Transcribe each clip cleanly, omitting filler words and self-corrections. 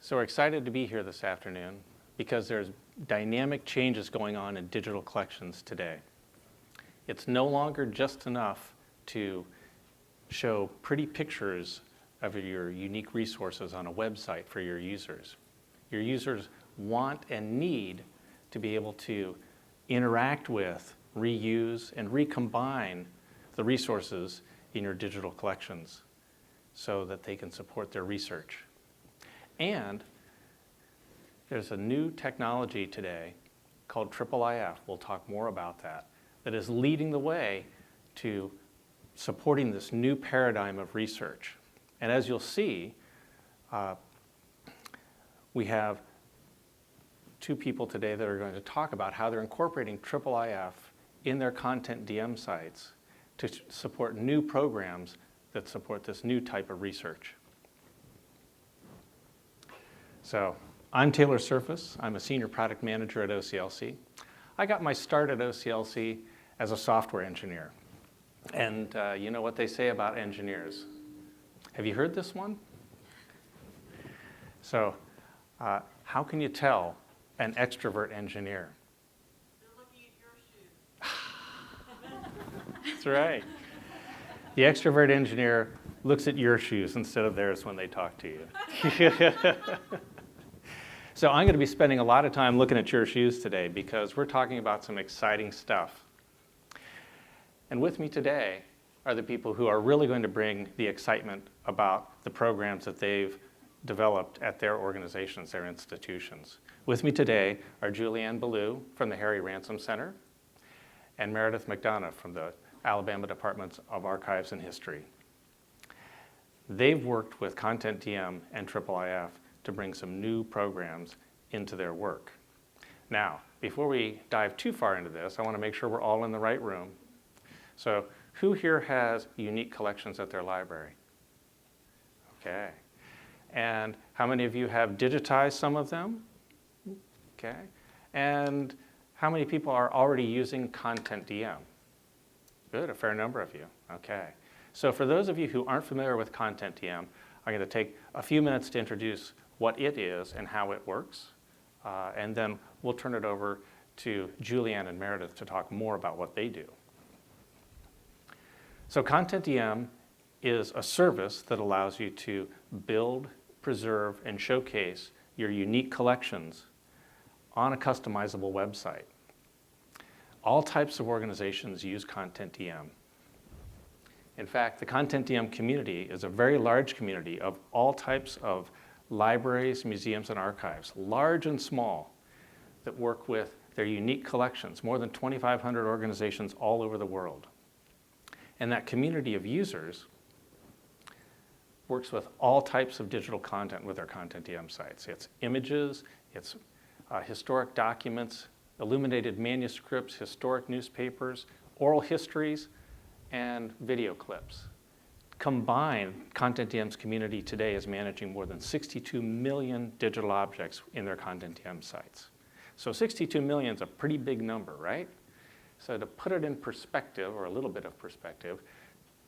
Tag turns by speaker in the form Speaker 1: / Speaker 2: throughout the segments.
Speaker 1: So we're excited to be here this afternoon because there's dynamic changes going on in digital collections today. It's no longer just enough to show pretty pictures of your unique resources on a website for your users. Your users want and need to be able to interact with, reuse, and recombine the resources in your digital collections so that they can support their research. And there's a new technology today called IIIF, we'll talk more about that is leading the way to supporting this new paradigm of research. And as you'll see, we have two people today that are going to talk about how they're incorporating IIIF in their CONTENTdm sites to support new programs that support this new type of research. So, I'm Taylor Surface. I'm a senior product manager at OCLC. I got my start at OCLC as a software engineer. And you know what they say about engineers. Have you heard this one? So, how can you tell an extrovert engineer?
Speaker 2: They're looking at your shoes.
Speaker 1: That's right. The extrovert engineer looks at your shoes instead of theirs when they talk to you. So I'm going to be spending a lot of time looking at your shoes today because we're talking about some exciting stuff. And with me today are the people who are really going to bring the excitement about the programs that they've developed at their organizations, their institutions. With me today are Julianne Ballou from the Harry Ransom Center and Meredith Mcdonough from the Alabama Departments of Archives and History. They've worked with CONTENTdm and IIIF to bring some new programs into their work. Now, before we dive too far into this, I want to make sure we're all in the right room. So, who here has unique collections at their library? Okay. And how many of you have digitized some of them? Okay. And how many people are already using CONTENTdm? Good, a fair number of you. Okay. So for those of you who aren't familiar with CONTENTdm, I'm going to take a few minutes to introduce what it is and how it works. And then we'll turn it over to Julianne and Meredith to talk more about what they do. So CONTENTdm is a service that allows you to build, preserve, and showcase your unique collections on a customizable website. All types of organizations use CONTENTdm. In fact, the CONTENTdm community is a very large community of all types of libraries, museums, and archives, large and small, that work with their unique collections, more than 2,500 organizations all over the world. And that community of users works with all types of digital content with our CONTENTdm sites. It's images, it's historic documents, illuminated manuscripts, historic newspapers, oral histories, and video clips. Combined, CONTENTdm's community today is managing more than 62 million digital objects in their CONTENTdm sites. So 62 million is a pretty big number, right? So to put it in perspective, or a little bit of perspective,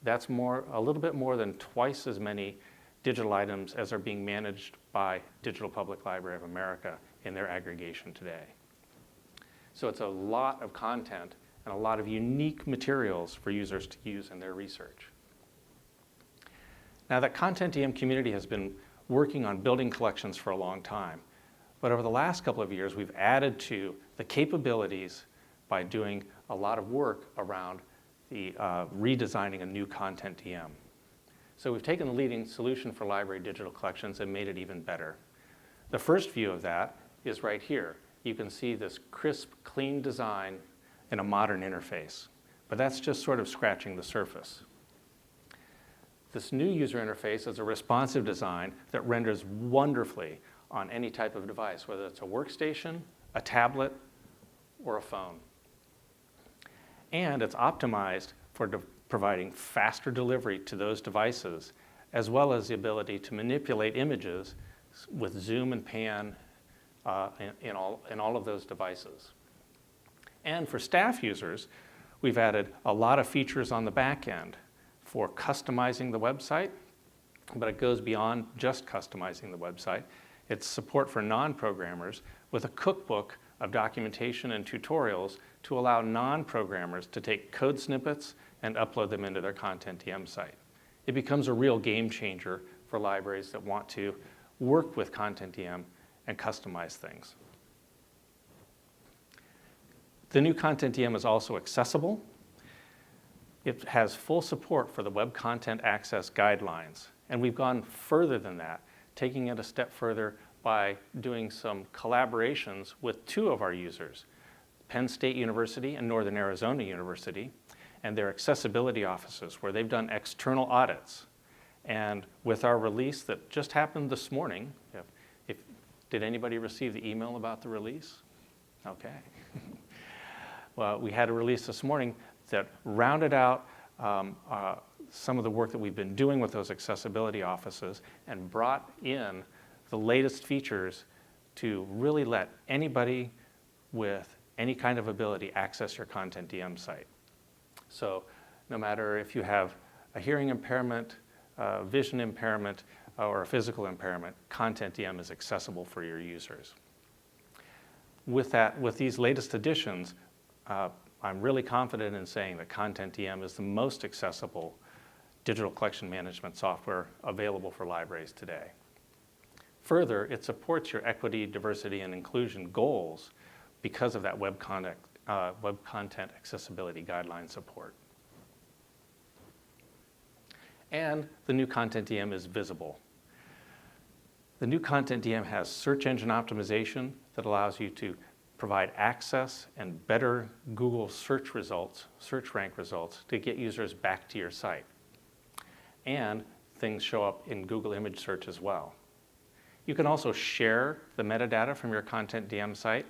Speaker 1: that's a little bit more than twice as many digital items as are being managed by Digital Public Library of America in their aggregation today. So it's a lot of content and a lot of unique materials for users to use in their research. Now, that CONTENTdm community has been working on building collections for a long time, but over the last couple of years, we've added to the capabilities by doing a lot of work around the redesigning a new CONTENTdm. So we've taken the leading solution for library digital collections and made it even better. The first view of that is right here. You can see this crisp, clean design in a modern interface, but that's just sort of scratching the surface. This new user interface is a responsive design that renders wonderfully on any type of device, whether it's a workstation, a tablet, or a phone. And it's optimized for providing faster delivery to those devices, as well as the ability to manipulate images with zoom and pan in all of those devices. And for staff users, we've added a lot of features on the back end for customizing the website, but it goes beyond just customizing the website. It's support for non-programmers with a cookbook of documentation and tutorials to allow non-programmers to take code snippets and upload them into their CONTENTdm site. It becomes a real game changer for libraries that want to work with CONTENTdm and customize things. The new CONTENTdm is also accessible. It has full support for the Web Content Access Guidelines, and we've gone further than that, taking it a step further by doing some collaborations with two of our users, Penn State University and Northern Arizona University, and their accessibility offices, where they've done external audits. And with our release that just happened this morning, did anybody receive the email about the release? Okay. Well, we had a release this morning that rounded out some of the work that we've been doing with those accessibility offices and brought in the latest features to really let anybody with any kind of ability access your CONTENTdm site. So no matter if you have a hearing impairment, vision impairment, or a physical impairment, CONTENTdm is accessible for your users. With these latest additions, I'm really confident in saying that CONTENTdm is the most accessible digital collection management software available for libraries today. Further, it supports your equity, diversity, and inclusion goals because of that web content accessibility guideline support. And the new CONTENTdm is visible. The new CONTENTdm has search engine optimization that allows you to provide access and better Google search results, search rank results, to get users back to your site. And things show up in Google image search as well. You can also share the metadata from your CONTENTdm site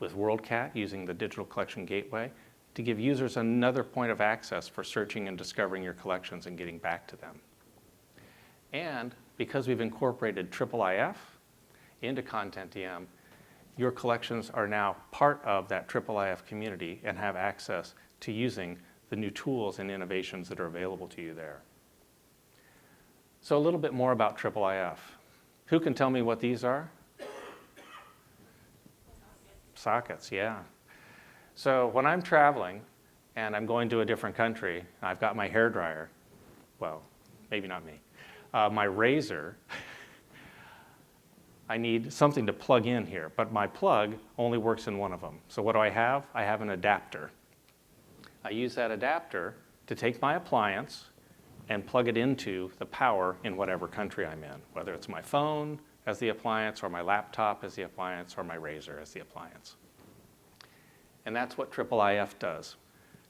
Speaker 1: with WorldCat using the Digital Collection Gateway to give users another point of access for searching and discovering your collections and getting back to them. And because we've incorporated IIIF into CONTENTdm, your collections are now part of that IIIF community and have access to using the new tools and innovations that are available to you there. So a little bit more about IIIF. Who can tell me what these are? Sockets, yeah. So when I'm traveling and I'm going to a different country, I've got my hairdryer, well, maybe not me, my razor, I need something to plug in here, but my plug only works in one of them. So what do I have? I have an adapter. I use that adapter to take my appliance and plug it into the power in whatever country I'm in, whether it's my phone as the appliance or my laptop as the appliance or my razor as the appliance. And that's what IIIF does.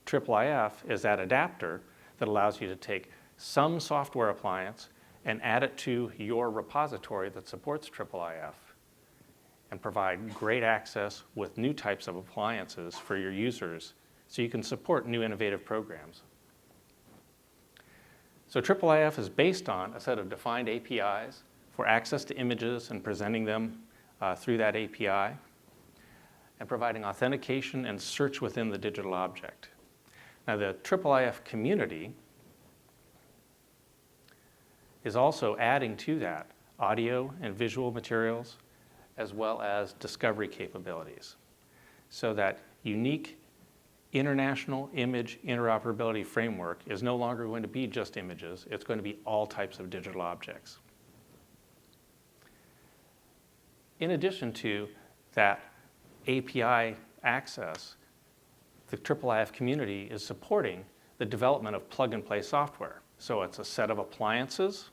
Speaker 1: IIIF is that adapter that allows you to take some software appliance and add it to your repository that supports IIIF and provide great access with new types of appliances for your users so you can support new innovative programs. So IIIF is based on a set of defined APIs for access to images and presenting them through that API and providing authentication and search within the digital object. Now the IIIF community is also adding to that audio and visual materials as well as discovery capabilities. So that unique international image interoperability framework is no longer going to be just images, it's going to be all types of digital objects. In addition to that API access, the IIIF community is supporting the development of plug-and-play software. So it's a set of appliances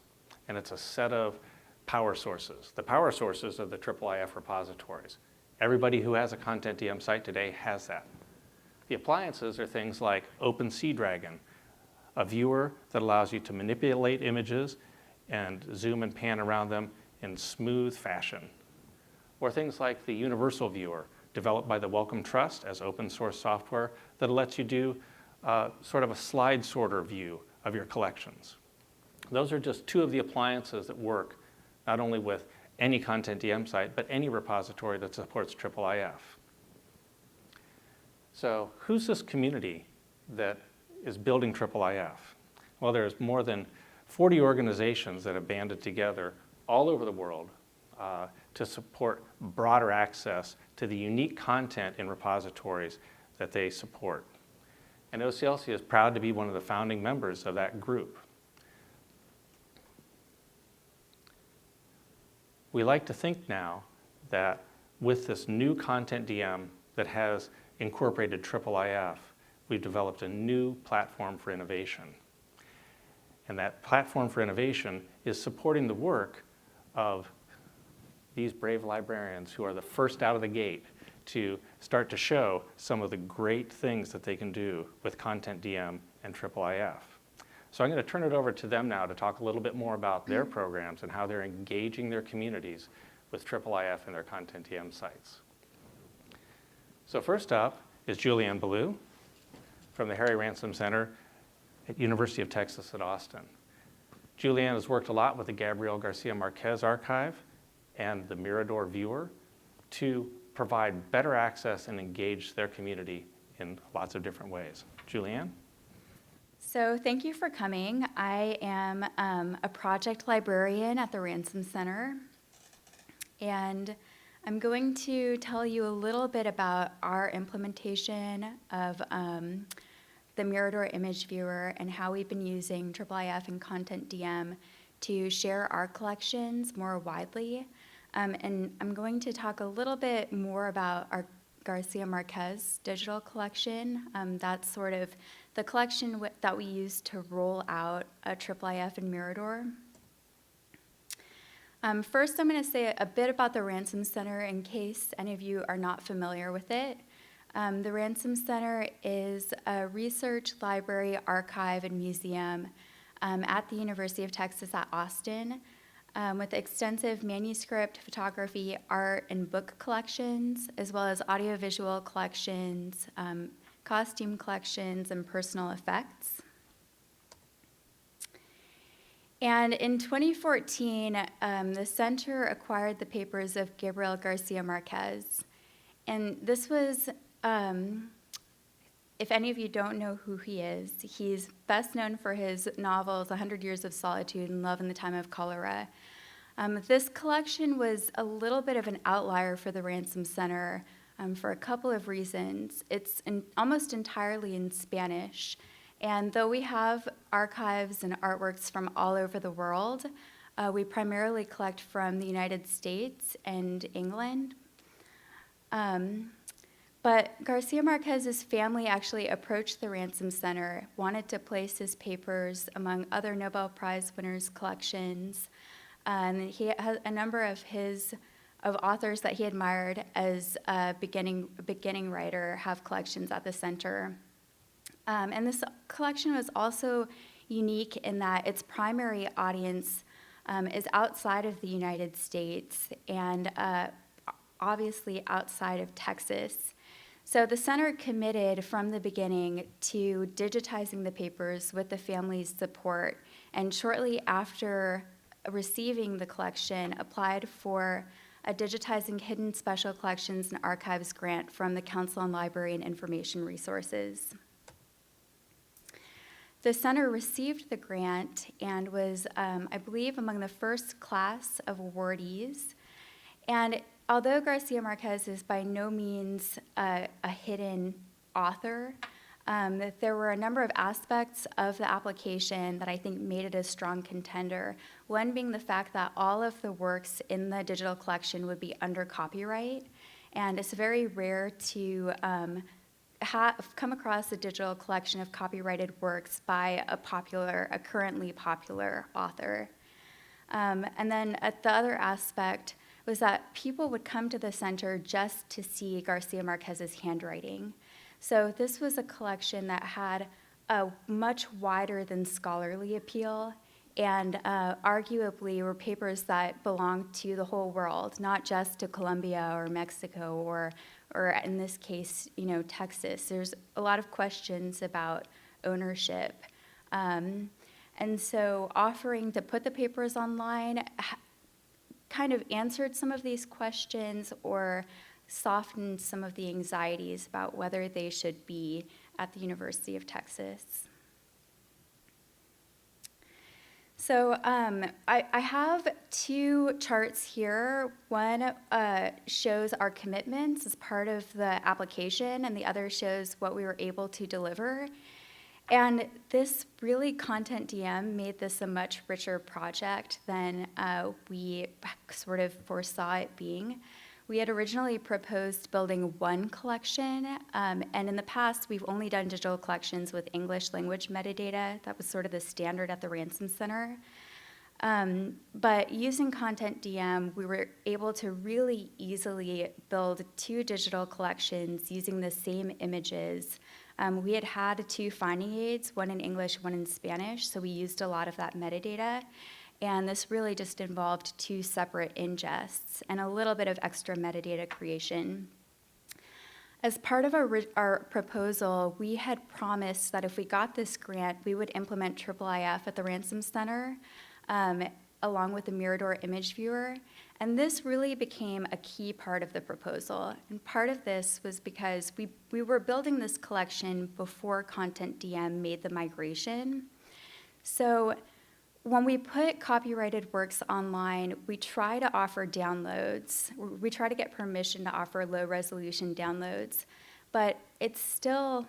Speaker 1: and it's a set of power sources. The power sources are the IIIF repositories. Everybody who has a CONTENTdm site today has that. The appliances are things like OpenSeaDragon, a viewer that allows you to manipulate images and zoom and pan around them in smooth fashion. Or things like the Universal Viewer, developed by the Wellcome Trust as open source software that lets you do sort of a slide sorter view of your collections. Those are just two of the appliances that work not only with any CONTENTdm site, but any repository that supports IIIF. So who's this community that is building IIIF? Well, there's more than 40 organizations that have banded together all over the world to support broader access to the unique content in repositories that they support. And OCLC is proud to be one of the founding members of that group. We like to think now that with this new CONTENTdm that has incorporated IIIF, we've developed a new platform for innovation. And that platform for innovation is supporting the work of these brave librarians who are the first out of the gate to start to show some of the great things that they can do with CONTENTdm and IIIF. So I'm going to turn it over to them now to talk a little bit more about their programs and how they're engaging their communities with IIIF and their CONTENTdm sites. So first up is Julianne Ballou from the Harry Ransom Center at University of Texas at Austin. Julianne has worked a lot with the Gabriel Garcia Marquez Archive and the Mirador Viewer to provide better access and engage their community in lots of different ways. Julianne?
Speaker 3: So thank you for coming. I am a project librarian at the Ransom Center, and I'm going to tell you a little bit about our implementation of the Mirador Image Viewer and how we've been using IIIF and CONTENTdm to share our collections more widely. And I'm going to talk a little bit more about our Garcia Marquez digital collection. That's sort of the collection that we use to roll out a IIIF and Mirador. First, I'm going to say a bit about the Ransom Center in case any of you are not familiar with it. The Ransom Center is a research, library, archive, and museum at the University of Texas at Austin with extensive manuscript, photography, art, and book collections, as well as audiovisual collections, costume collections, and personal effects. And in 2014, the center acquired the papers of Gabriel Garcia Marquez. And this was, if any of you don't know who he is, he's best known for his novels, 100 Years of Solitude and Love in the Time of Cholera. This collection was a little bit of an outlier for the Ransom Center for a couple of reasons. It's almost entirely in Spanish. And though we have archives and artworks from all over the world, we primarily collect from the United States and England. But Garcia Marquez's family actually approached the Ransom Center, wanted to place his papers among other Nobel Prize winners' collections. And he had a number of authors that he admired as a beginning writer have collections at the center. And this collection was also unique in that its primary audience is outside of the United States and obviously outside of Texas. So the center committed from the beginning to digitizing the papers with the family's support, and shortly after receiving the collection, applied for a Digitizing Hidden Special Collections and Archives grant from the Council on Library and Information Resources. The center received the grant and was, I believe, among the first class of awardees. And although Garcia Marquez is by no means a hidden author, there were a number of aspects of the application that I think made it a strong contender. One being the fact that all of the works in the digital collection would be under copyright. And it's very rare to come across a digital collection of copyrighted works by a currently popular author. And then the other aspect was that people would come to the center just to see Garcia Marquez's handwriting. So this was a collection that had a much wider than scholarly appeal, and arguably were papers that belonged to the whole world, not just to Colombia or Mexico or in this case, Texas. There's a lot of questions about ownership. And so offering to put the papers online kind of answered some of these questions or softened some of the anxieties about whether they should be at the University of Texas. So I have two charts here. One shows our commitments as part of the application, and the other shows what we were able to deliver. And this really, CONTENTdm made this a much richer project than we sort of foresaw it being. We had originally proposed building one collection, and in the past, we've only done digital collections with English language metadata. That was sort of the standard at the Ransom Center. But using CONTENTdm, we were able to really easily build two digital collections using the same images. We had two finding aids, one in English, one in Spanish, so we used a lot of that metadata. And this really just involved two separate ingests and a little bit of extra metadata creation. As part of our proposal, we had promised that if we got this grant, we would implement IIIF at the Ransom Center, along with the Mirador image viewer. And this really became a key part of the proposal. And part of this was because we were building this collection before CONTENTdm made the migration. So when we put copyrighted works online, we try to offer downloads. We try to get permission to offer low-resolution downloads, but it still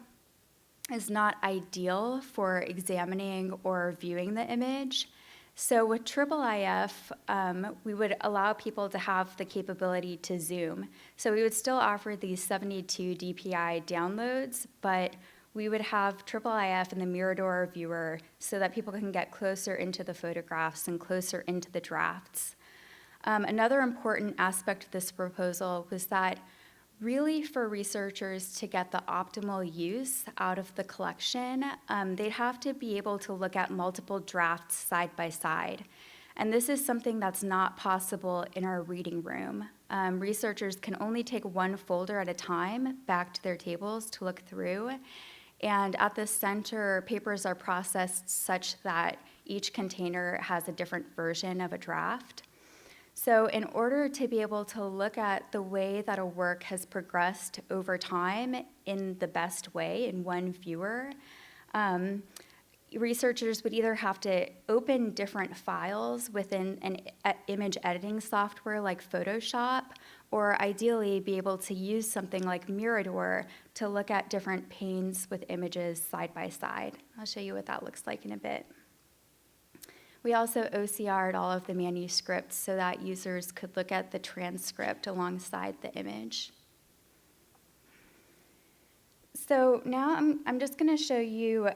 Speaker 3: is not ideal for examining or viewing the image. So with IIIF, we would allow people to have the capability to zoom. So we would still offer these 72 DPI downloads, but we would have IIIF in the Mirador viewer so that people can get closer into the photographs and closer into the drafts. Another important aspect of this proposal was that really for researchers to get the optimal use out of the collection, they'd have to be able to look at multiple drafts side by side. And this is something that's not possible in our reading room. Researchers can only take one folder at a time back to their tables to look through. And at the center, papers are processed such that each container has a different version of a draft. So in order to be able to look at the way that a work has progressed over time in the best way in one viewer, researchers would either have to open different files within an image editing software like Photoshop, or ideally be able to use something like Mirador to look at different panes with images side by side. I'll show you what that looks like in a bit. We also OCR'd all of the manuscripts so that users could look at the transcript alongside the image. So now I'm just going to show you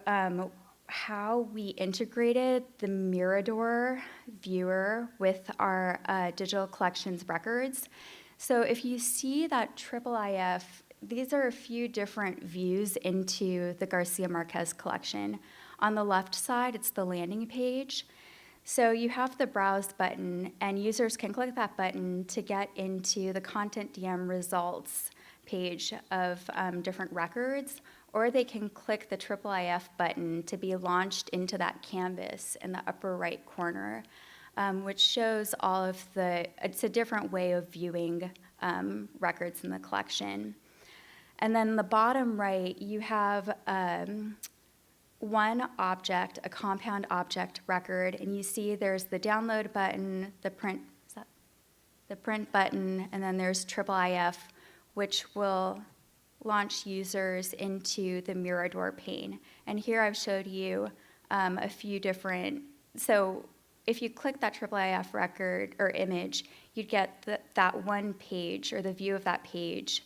Speaker 3: how we integrated the Mirador viewer with our digital collections records. So if you see that IIIF, these are a few different views into the Garcia Marquez collection. On the left side, it's the landing page. So you have the Browse button, and users can click that button to get into the CONTENTdm results page of different records, or they can click the IIIF button to be launched into that canvas in the upper right corner, which shows all of it's a different way of viewing records in the collection. And then the bottom right, you have one object, a compound object record, and you see there's the download button, the print button, and then there's IIIF, which will launch users into the Mirador pane. And here I've showed you a few different, so if you click that IIIF record or image, you'd get that one page or the view of that page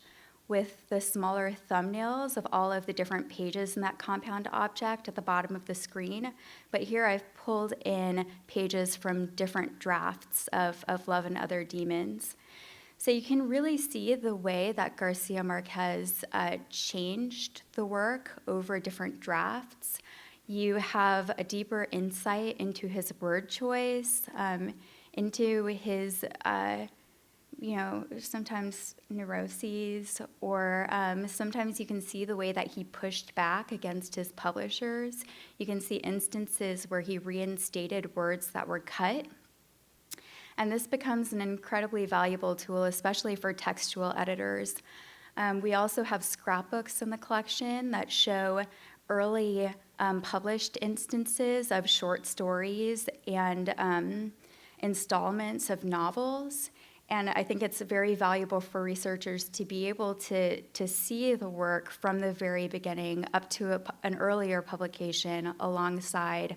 Speaker 3: with the smaller thumbnails of all of the different pages in that compound object at the bottom of the screen. But here I've pulled in pages from different drafts of Love and Other Demons. So you can really see the way that Garcia Marquez changed the work over different drafts. You have a deeper insight into his word choice, into his sometimes neuroses, or sometimes you can see the way that he pushed back against his publishers. You can see instances where he reinstated words that were cut. And this becomes an incredibly valuable tool, especially for textual editors. We also have scrapbooks in the collection that show early published instances of short stories and installments of novels. And I think it's very valuable for researchers to be able to see the work from the very beginning up to an earlier publication alongside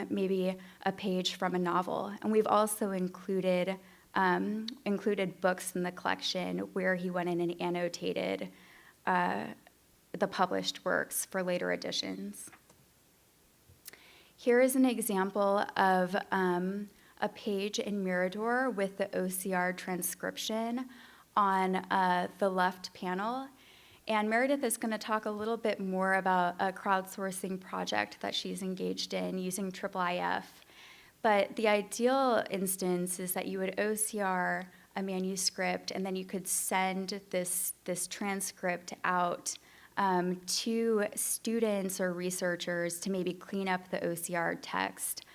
Speaker 3: maybe a page from a novel. And we've also included books in the collection where he went in and annotated the published works for later editions. Here is an example of a page in Mirador with the OCR transcription on the left panel. And Meredith is going to talk a little bit more about a crowdsourcing project that she's engaged in using IIIF. But the ideal instance is that you would OCR a manuscript, and then you could send this transcript out to students or researchers to maybe clean up the OCR text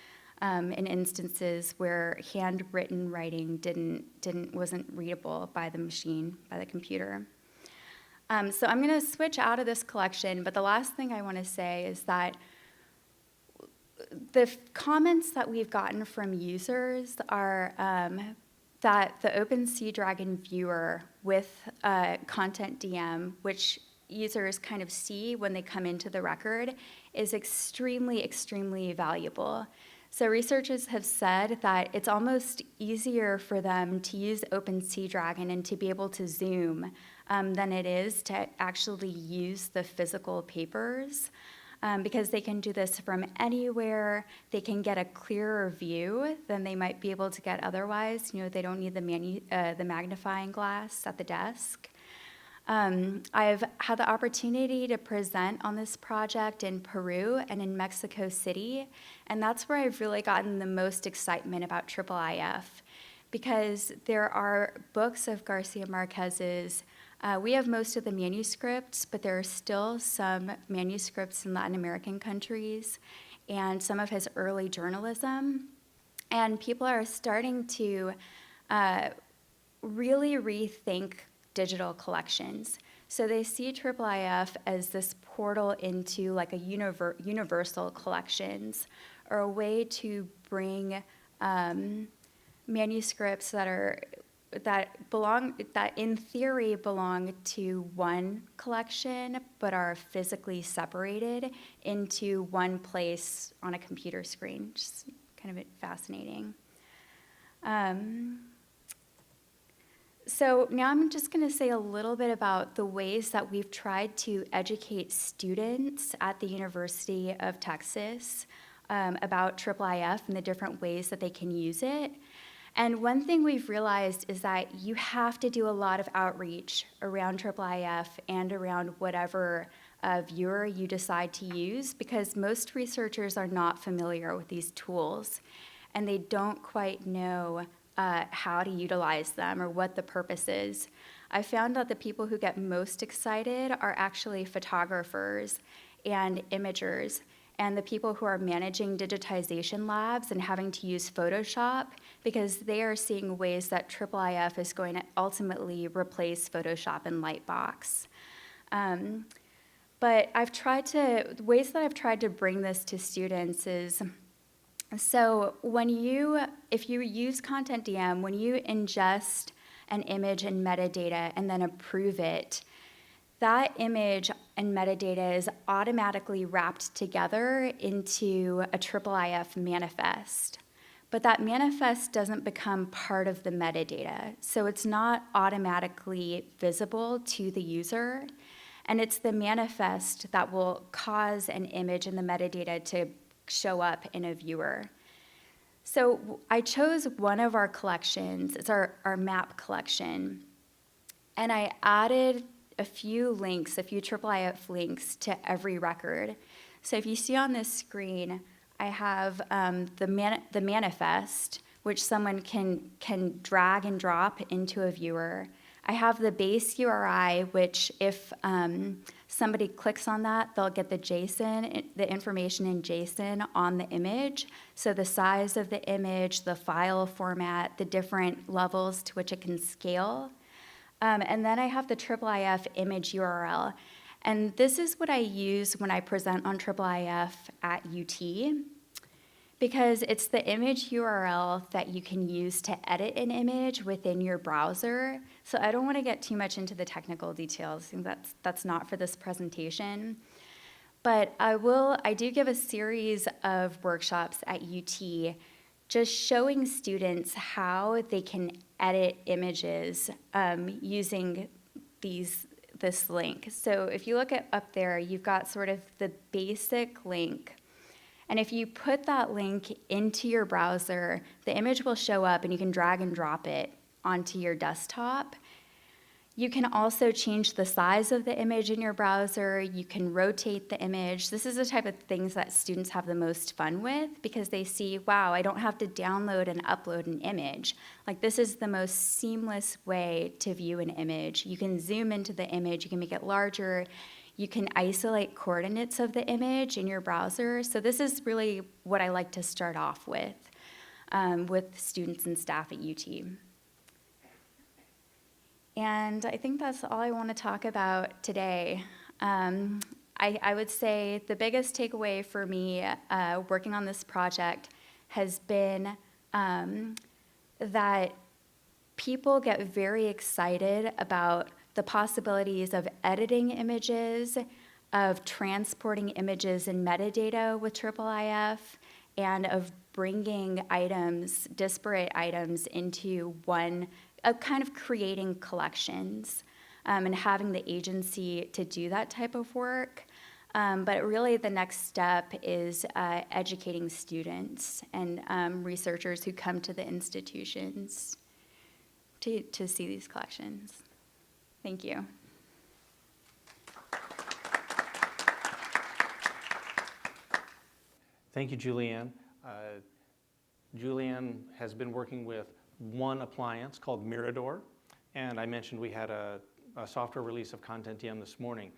Speaker 3: in instances where handwritten writing wasn't readable by the machine, by the computer. So I'm going to switch out of this collection, but the last thing I want to say is that the comments that we've gotten from users are that the OpenSeaDragon viewer with CONTENTdm, which users kind of see when they come into the record, is extremely, extremely valuable. So researchers have said that it's almost easier for them to use OpenSeaDragon and to be able to zoom than it is to actually use the physical papers because they can do this from anywhere. They can get a clearer view than they might be able to get otherwise. They don't need the magnifying glass at the desk. I've had the opportunity to present on this project in Peru and in Mexico City, and that's where I've really gotten the most excitement about IIIF, because there are books of Garcia Marquez's. We have most of the manuscripts, but there are still some manuscripts in Latin American countries and some of his early journalism, and people are starting to really rethink digital collections. So they see IIIF as this portal into like a universal collections, or a way to bring manuscripts that in theory belong to one collection, but are physically separated into one place on a computer screen. Just kind of fascinating. So now I'm just going to say a little bit about the ways that we've tried to educate students at the University of Texas about IIIF and the different ways that they can use it. And one thing we've realized is that you have to do a lot of outreach around IIIF and around whatever viewer you decide to use, because most researchers are not familiar with these tools, and they don't quite know how to utilize them or what the purpose is. I found that the people who get most excited are actually photographers and imagers, and the people who are managing digitization labs and having to use Photoshop, because they are seeing ways that IIIF is going to ultimately replace Photoshop and Lightbox. But ways that I've tried to bring this to students is, so if you use CONTENTdm, when you ingest an image and metadata and then approve it, that image and metadata is automatically wrapped together into a IIIF manifest. But that manifest doesn't become part of the metadata, so it's not automatically visible to the user, and it's the manifest that will cause an image and the metadata to show up in a viewer. So I chose one of our collections. It's our map collection, and I added a few IIIF links to every record. So if you see on this screen, I have the manifest, which someone can drag and drop into a viewer. I have the base URI, which if somebody clicks on that, they'll get the information in JSON on the image. So the size of the image, the file format, the different levels to which it can scale. And then I have the IIIF image URL. And this is what I use when I present on IIIF at UT, because it's the image URL that you can use to edit an image within your browser. So I don't want to get too much into the technical details. I think that's not for this presentation. But I do give a series of workshops at UT just showing students how they can edit images using this link. So if you look up there, you've got sort of the basic link. And if you put that link into your browser, the image will show up and you can drag and drop it onto your desktop. You can also change the size of the image in your browser. You can rotate the image. This is the type of things that students have the most fun with because they see, wow, I don't have to download and upload an image. Like, this is the most seamless way to view an image. You can zoom into the image. You can make it larger. You can isolate coordinates of the image in your browser. So this is really what I like to start off with students and staff at UT. And I think that's all I want to talk about today. I would say the biggest takeaway for me working on this project has been that people get very excited about the possibilities of editing images, of transporting images and metadata with IIIF, and of bringing items, disparate items, into one, of kind of creating collections and having the agency to do that type of work. But really the next step is educating students and researchers who come to the institutions to see these collections. Thank you.
Speaker 1: Thank you, Julianne. Julianne has been working with one appliance called Meredith, and I mentioned we had a software release of CONTENTdm this morning.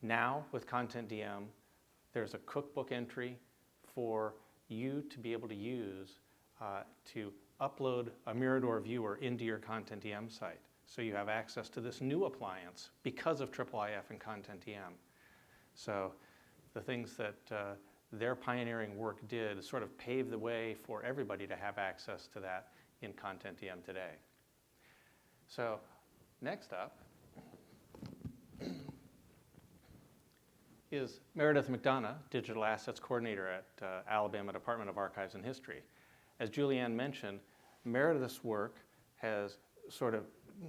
Speaker 1: Now, with CONTENTdm, there's a cookbook entry for you to be able to use to upload a Meredith viewer into your CONTENTdm site. So you have access to this new appliance because of IIIF and CONTENTdm. So the things that their pioneering work did sort of pave the way for everybody to have access to that in CONTENTdm today. So next up is Meredith Mcdonough, Digital Assets Coordinator at Alabama Department of Archives and History. As Julianne mentioned, Meredith's work has sort of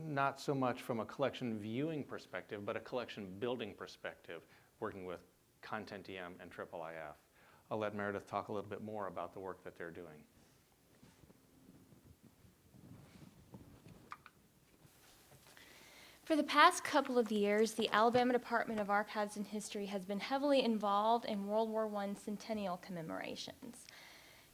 Speaker 1: not so much from a collection viewing perspective, but a collection building perspective, working with CONTENTdm and IIIF. I'll let Meredith talk a little bit more about the work that they're doing.
Speaker 4: For the past couple of years, the Alabama Department of Archives and History has been heavily involved in World War I centennial commemorations.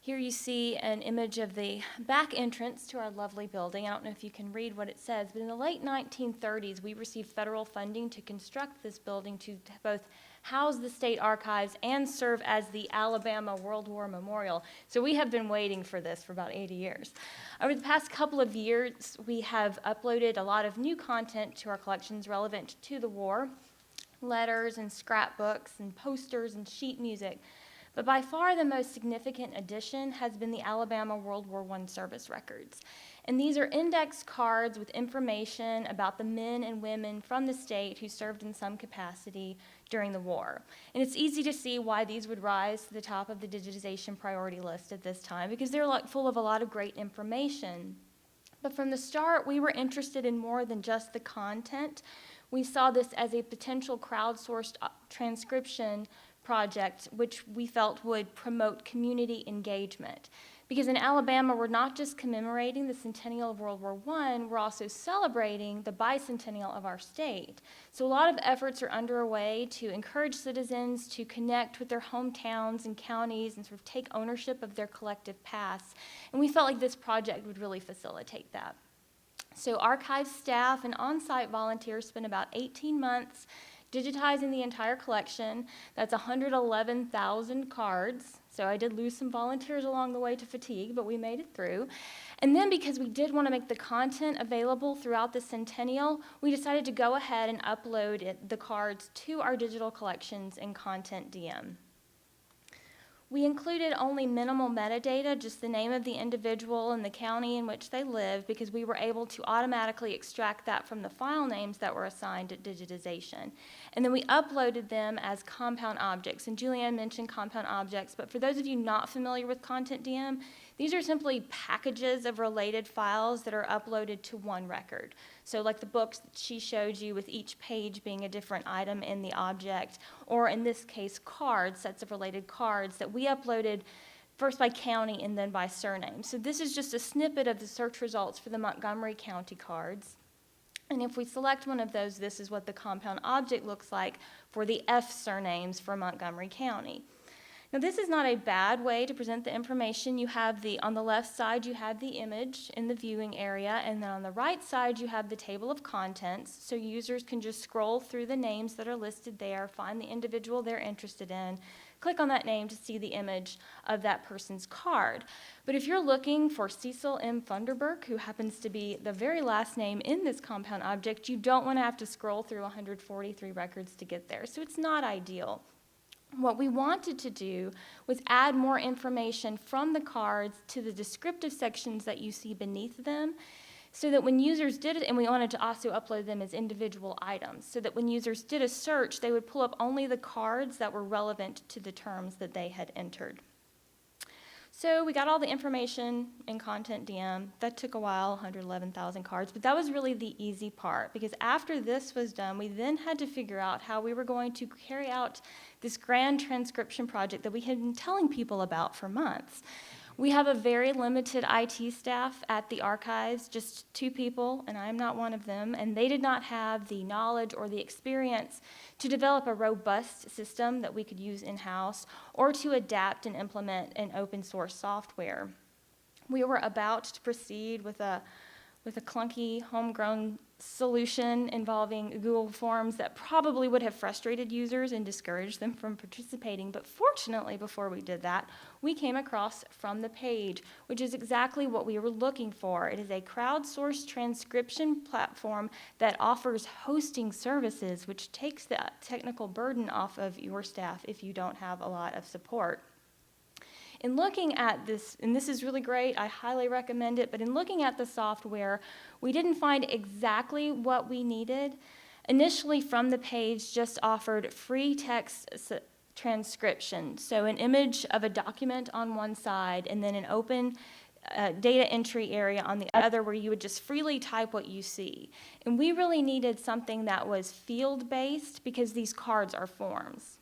Speaker 4: Here you see an image of the back entrance to our lovely building. I don't know if you can read what it says, but in the late 1930s, we received federal funding to construct this building to both house the state archives and serve as the Alabama World War Memorial. So we have been waiting for this for about 80 years. Over the past couple of years, we have uploaded a lot of new content to our collections relevant to the war, letters and scrapbooks and posters and sheet music. But by far the most significant addition has been the Alabama World War I service records. And these are index cards with information about the men and women from the state who served in some capacity during the war. And it's easy to see why these would rise to the top of the digitization priority list at this time, because they're full of a lot of great information. But from the start, we were interested in more than just the content. We saw this as a potential crowdsourced transcription project, which we felt would promote community engagement. Because in Alabama, we're not just commemorating the centennial of World War I, we're also celebrating the bicentennial of our state. So a lot of efforts are underway to encourage citizens to connect with their hometowns and counties and sort of take ownership of their collective past. And we felt like this project would really facilitate that. So archive staff and on-site volunteers spent about 18 months digitizing the entire collection. That's 111,000 cards. So I did lose some volunteers along the way to fatigue, but we made it through. And then because we did want to make the content available throughout the centennial, we decided to go ahead and upload the cards to our digital collections in CONTENTdm. We included only minimal metadata, just the name of the individual and the county in which they live, because we were able to automatically extract that from the file names that were assigned at digitization. And then we uploaded them as compound objects. And Julianne mentioned compound objects, but for those of you not familiar with CONTENTdm, these are simply packages of related files that are uploaded to one record. So like the books that she showed you with each page being a different item in the object, or in this case, cards, sets of related cards that we uploaded first by county and then by surname. So this is just a snippet of the search results for the Montgomery County cards. And if we select one of those, this is what the compound object looks like for the F surnames for Montgomery County. Now this is not a bad way to present the information. You have on the left side, you have the image in the viewing area, and then on the right side, you have the table of contents, so users can just scroll through the names that are listed there, find the individual they're interested in, click on that name to see the image of that person's card. But if you're looking for Cecil M. Funderburk, who happens to be the very last name in this compound object, you don't want to have to scroll through 143 records to get there, so it's not ideal. What we wanted to do was add more information from the cards to the descriptive sections that you see beneath them, so that when users did it, and we wanted to also upload them as individual items, so that when users did a search, they would pull up only the cards that were relevant to the terms that they had entered. So we got all the information in CONTENTdm. That took a while, 111,000 cards, but that was really the easy part, because after this was done, we then had to figure out how we were going to carry out this grand transcription project that we had been telling people about for months. We have a very limited IT staff at the archives, just 2 people, and I'm not one of them, and they did not have the knowledge or the experience to develop a robust system that we could use in-house or to adapt and implement an open source software. We were about to proceed with a clunky homegrown solution involving Google Forms that probably would have frustrated users and discouraged them from participating. But fortunately, before we did that, we came across From the Page, which is exactly what we were looking for. It is a crowdsourced transcription platform that offers hosting services, which takes the technical burden off of your staff if you don't have a lot of support. In looking at this, and this is really great, I highly recommend it, but in looking at the software, we didn't find exactly what we needed. Initially, From the Page just offered free text transcription, so an image of a document on one side and then an open data entry area on the other where you would just freely type what you see. And we really needed something that was field-based because these cards are forms.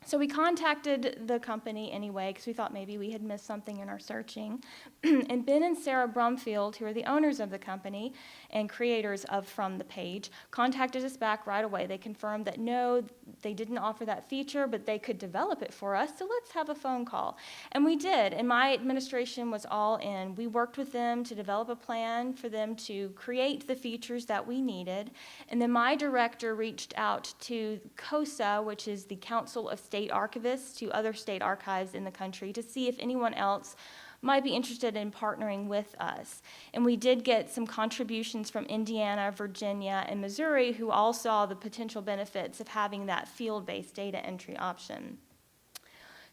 Speaker 4: So we contacted the company anyway because we thought maybe we had missed something in our searching. And Ben and Sarah Brumfield, who are the owners of the company and creators of From the Page, contacted us back right away. They confirmed that no, they didn't offer that feature, but they could develop it for us, so let's have a phone call. And we did, and my administration was all in. We worked with them to develop a plan for them to create the features that we needed, and then my director reached out to COSA, which is the Council of State Archivists, to other state archives in the country to see if anyone else might be interested in partnering with us. And we did get some contributions from Indiana, Virginia, and Missouri who all saw the potential benefits of having that field-based data entry option.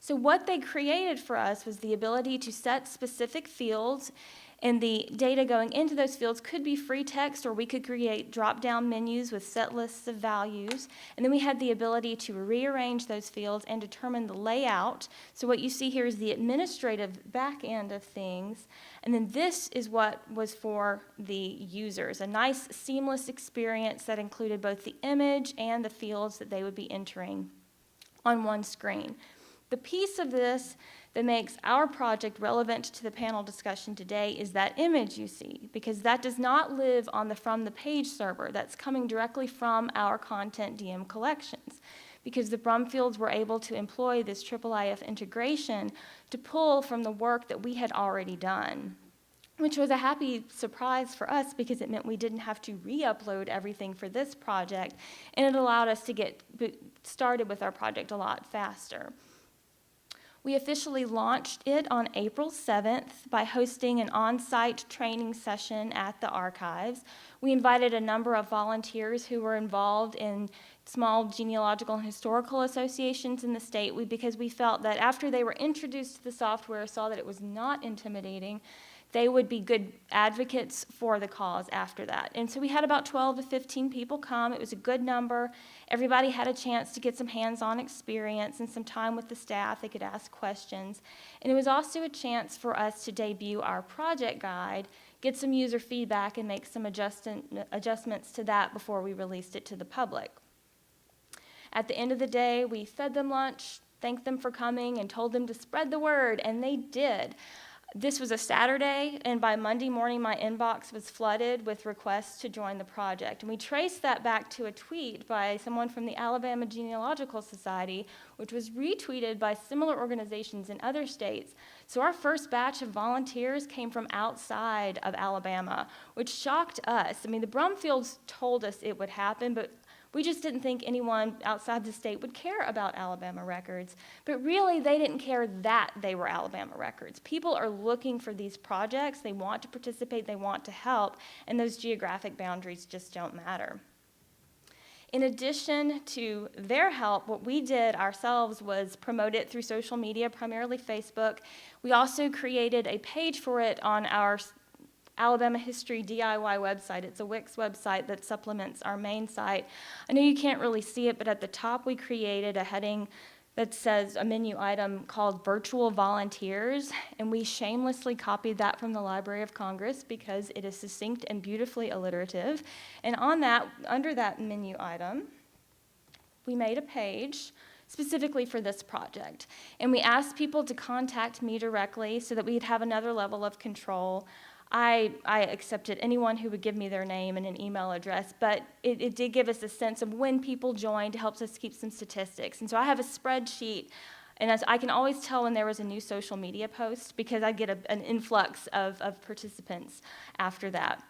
Speaker 4: So what they created for us was the ability to set specific fields, and the data going into those fields could be free text, or we could create drop-down menus with set lists of values. And then we had the ability to rearrange those fields and determine the layout. So what you see here is the administrative back end of things. And then this is what was for the users, a nice seamless experience that included both the image and the fields that they would be entering on one screen. The piece of this that makes our project relevant to the panel discussion today is that image you see, because that does not live on the From the Page server. That's coming directly from our CONTENTdm collections, because the Brumfields were able to employ this IIIF integration to pull from the work that we had already done. which was a happy surprise for us because it meant we didn't have to re-upload everything for this project, and it allowed us to get started with our project a lot faster. We officially launched it on April 7th by hosting an on-site training session at the archives. We invited a number of volunteers who were involved in small genealogical and historical associations in the state because we felt that after they were introduced to the software, saw that it was not intimidating, they would be good advocates for the cause after that. And so we had about 12 to 15 people come. It was a good number. Everybody had a chance to get some hands-on experience and some time with the staff. They could ask questions. And it was also a chance for us to debut our project guide, get some user feedback, and make some adjustments to that before we released it to the public. At the end of the day, we fed them lunch, thanked them for coming, and told them to spread the word, and they did. This was a Saturday, and by Monday morning, my inbox was flooded with requests to join the project. And we traced that back to a tweet by someone from the Alabama Genealogical Society, which was retweeted by similar organizations in other states. So our first batch of volunteers came from outside of Alabama, which shocked us. I mean, the Brumfields told us it would happen, but we just didn't think anyone outside the state would care about Alabama records. But really, they didn't care that they were Alabama records. People are looking for these projects. They want to participate. They want to help. And those geographic boundaries just don't matter. In addition to their help, what we did ourselves was promote it through social media, primarily Facebook. We also created a page for it on our Alabama History DIY website. It's a Wix website that supplements our main site. I know you can't really see it, but at the top we created a heading that says a menu item called Virtual Volunteers, and we shamelessly copied that from the Library of Congress because it is succinct and beautifully alliterative. And on that, under that menu item, we made a page specifically for this project. And we asked people to contact me directly so that we'd have another level of control. I accepted anyone who would give me their name and an email address, but it did give us a sense of when people joined. It helps us keep some statistics. And so I have a spreadsheet, and as I can always tell when there was a new social media post because I get an influx of participants after that.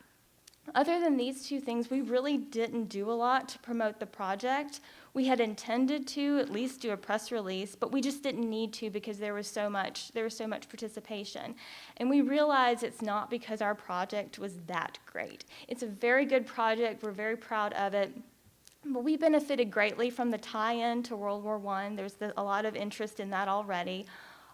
Speaker 4: Other than these two things, we really didn't do a lot to promote the project. We had intended to at least do a press release, but we just didn't need to because there was so much participation. And we realized it's not because our project was that great. It's a very good project. We're very proud of it. But we benefited greatly from the tie-in to World War I. There's a lot of interest in that already.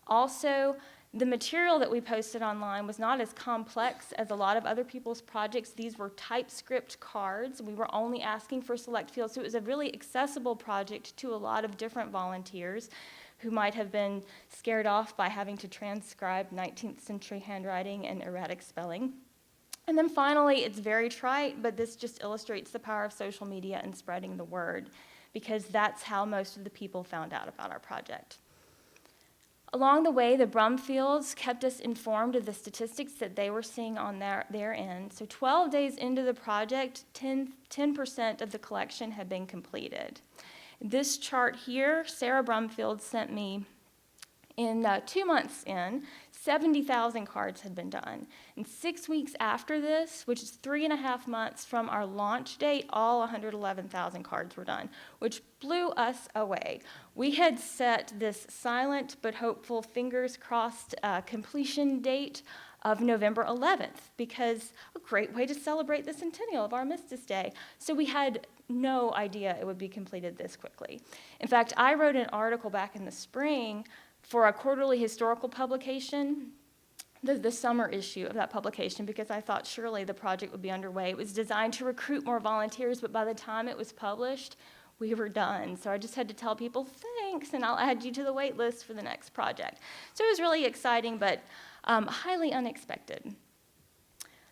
Speaker 4: Also, the material that we posted online was not as complex as a lot of other people's projects. These were TypeScript cards. We were only asking for select fields, so it was a really accessible project to a lot of different volunteers who might have been scared off by having to transcribe 19th century handwriting and erratic spelling. And then finally, it's very trite, but this just illustrates the power of social media and spreading the word, because that's how most of the people found out about our project. Along the way, the Brumfields kept us informed of the statistics that they were seeing on their end. So 12 days into the project, 10% of the collection had been completed. This chart here, Sarah Brumfield sent me in 2 months in, 70,000 cards had been done. And 6 weeks after this, which is 3.5 months from our launch date, all 111,000 cards were done, which blew us away. We had set this silent but hopeful, fingers crossed completion date of November 11th, because a great way to celebrate the centennial of Armistice Day. So we had no idea it would be completed this quickly. In fact, I wrote an article back in the spring for a quarterly historical publication, the summer issue of that publication, because I thought surely the project would be underway. It was designed to recruit more volunteers, but by the time it was published, we were done. So I just had to tell people, thanks, and I'll add you to the wait list for the next project. So it was really exciting, but highly unexpected.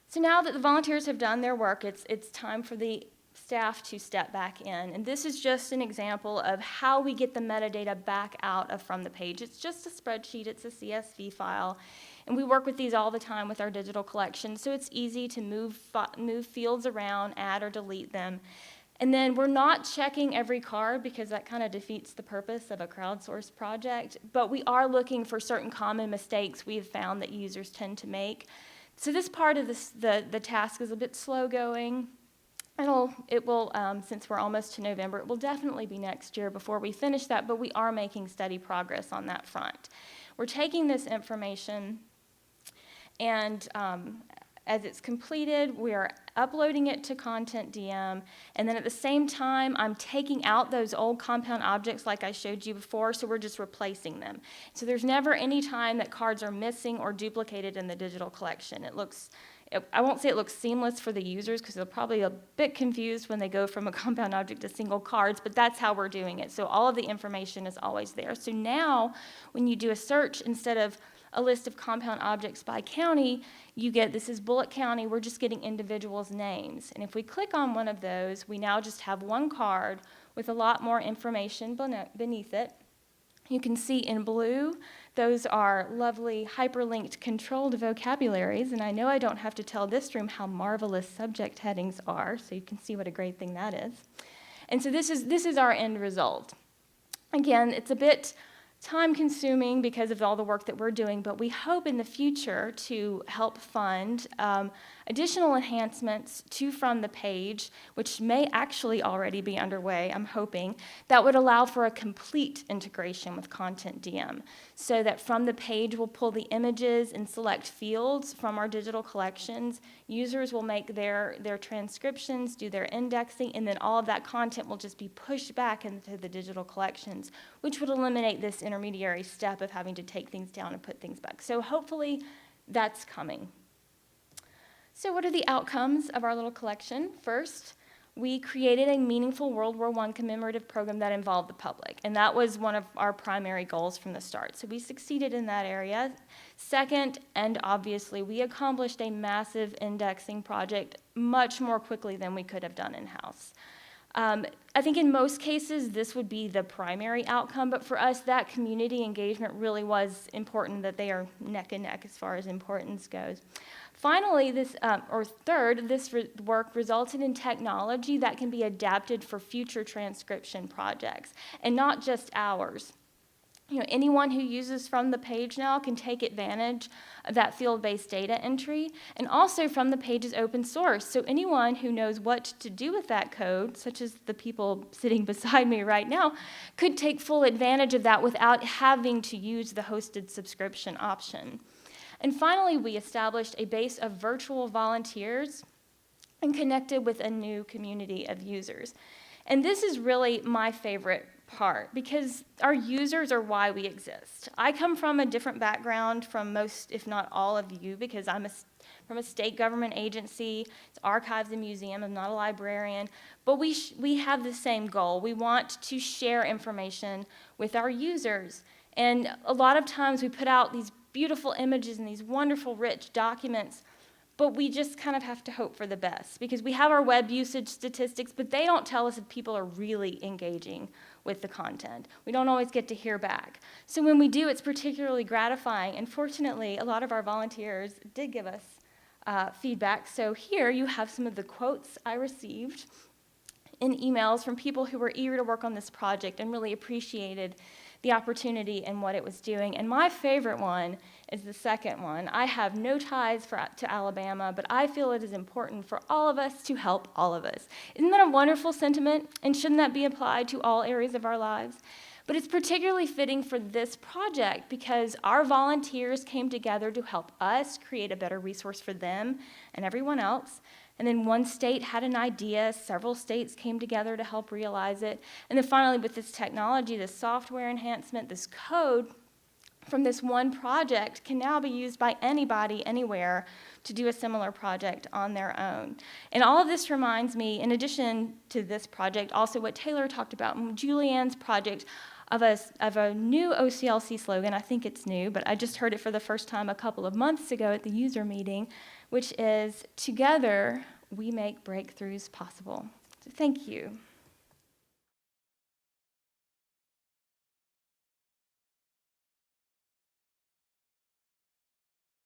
Speaker 4: So now that the volunteers have done their work, it's time for the staff to step back in. And this is just an example of how we get the metadata back out from the page. It's just a spreadsheet, it's a CSV file. And we work with these all the time with our digital collection, so it's easy to move fields around, add or delete them. And then we're not checking every card because that kind of defeats the purpose of a crowdsourced project, but we are looking for certain common mistakes we've found that users tend to make. So this part of the task is a bit slow going. It will, since we're almost to November, it will definitely be next year before we finish that, but we are making steady progress on that front. We're taking this information and as it's completed, we are uploading it to CONTENTdm, and then at the same time, I'm taking out those old compound objects like I showed you before, so we're just replacing them. So there's never any time that cards are missing or duplicated in the digital collection. I won't say it looks seamless for the users because they're probably a bit confused when they go from a compound object to single cards, but that's how we're doing it. So all of the information is always there. So now when you do a search, instead of a list of compound objects by county, you get, this is Bullitt County, we're just getting individuals' names. And if we click on one of those, we now just have one card with a lot more information beneath it. You can see in blue, those are lovely hyperlinked controlled vocabularies, and I know I don't have to tell this room how marvelous subject headings are, so you can see what a great thing that is. And so this is our end result. Again, it's a bit time-consuming because of all the work that we're doing, but we hope in the future to help fund additional enhancements to From the Page, which may actually already be underway, I'm hoping, that would allow for a complete integration with CONTENTdm, so that From the Page will pull the images and select fields from our digital collections. Users will make their transcriptions, do their indexing, and then all of that content will just be pushed back into the digital collections, which would eliminate this intermediary step of having to take things down and put things back. So hopefully that's coming. So what are the outcomes of our little collection? First, we created a meaningful World War I commemorative program that involved the public, and that was one of our primary goals from the start. So we succeeded in that area. Second, and obviously, we accomplished a massive indexing project much more quickly than we could have done in-house. I think in most cases, this would be the primary outcome, but for us, that community engagement really was important, that they are neck and neck as far as importance goes. Finally, this work resulted in technology that can be adapted for future transcription projects, and not just ours. You know, anyone who uses From the Page now can take advantage of that field-based data entry, and also From the Page is open source, so anyone who knows what to do with that code, such as the people sitting beside me right now, could take full advantage of that without having to use the hosted subscription option. And finally, we established a base of virtual volunteers and connected with a new community of users. And this is really my favorite part, because our users are why we exist. I come from a different background from most, if not all of you, because I'm from a state government agency. It's archives and museum. I'm not a librarian. But we have the same goal. We want to share information with our users. And a lot of times we put out these beautiful images and these wonderful, rich documents, but we just kind of have to hope for the best, because we have our web usage statistics, but they don't tell us if people are really engaging with the content. We don't always get to hear back. So when we do, it's particularly gratifying, and fortunately, a lot of our volunteers did give us feedback. So here you have some of the quotes I received in emails from people who were eager to work on this project and really appreciated the opportunity and what it was doing. And my favorite one is the second one. I have no ties to Alabama, but I feel it is important for all of us to help all of us. Isn't that a wonderful sentiment? And shouldn't that be applied to all areas of our lives? But it's particularly fitting for this project because our volunteers came together to help us create a better resource for them and everyone else. And then one state had an idea, several states came together to help realize it. And then finally, with this technology, this software enhancement, this code from this one project can now be used by anybody, anywhere, to do a similar project on their own. And all of this reminds me, in addition to this project, also what Taylor talked about, Julianne's project of a new OCLC slogan. I think it's new, but I just heard it for the first time a couple of months ago at the user meeting, which is, together, we make breakthroughs possible. So thank you.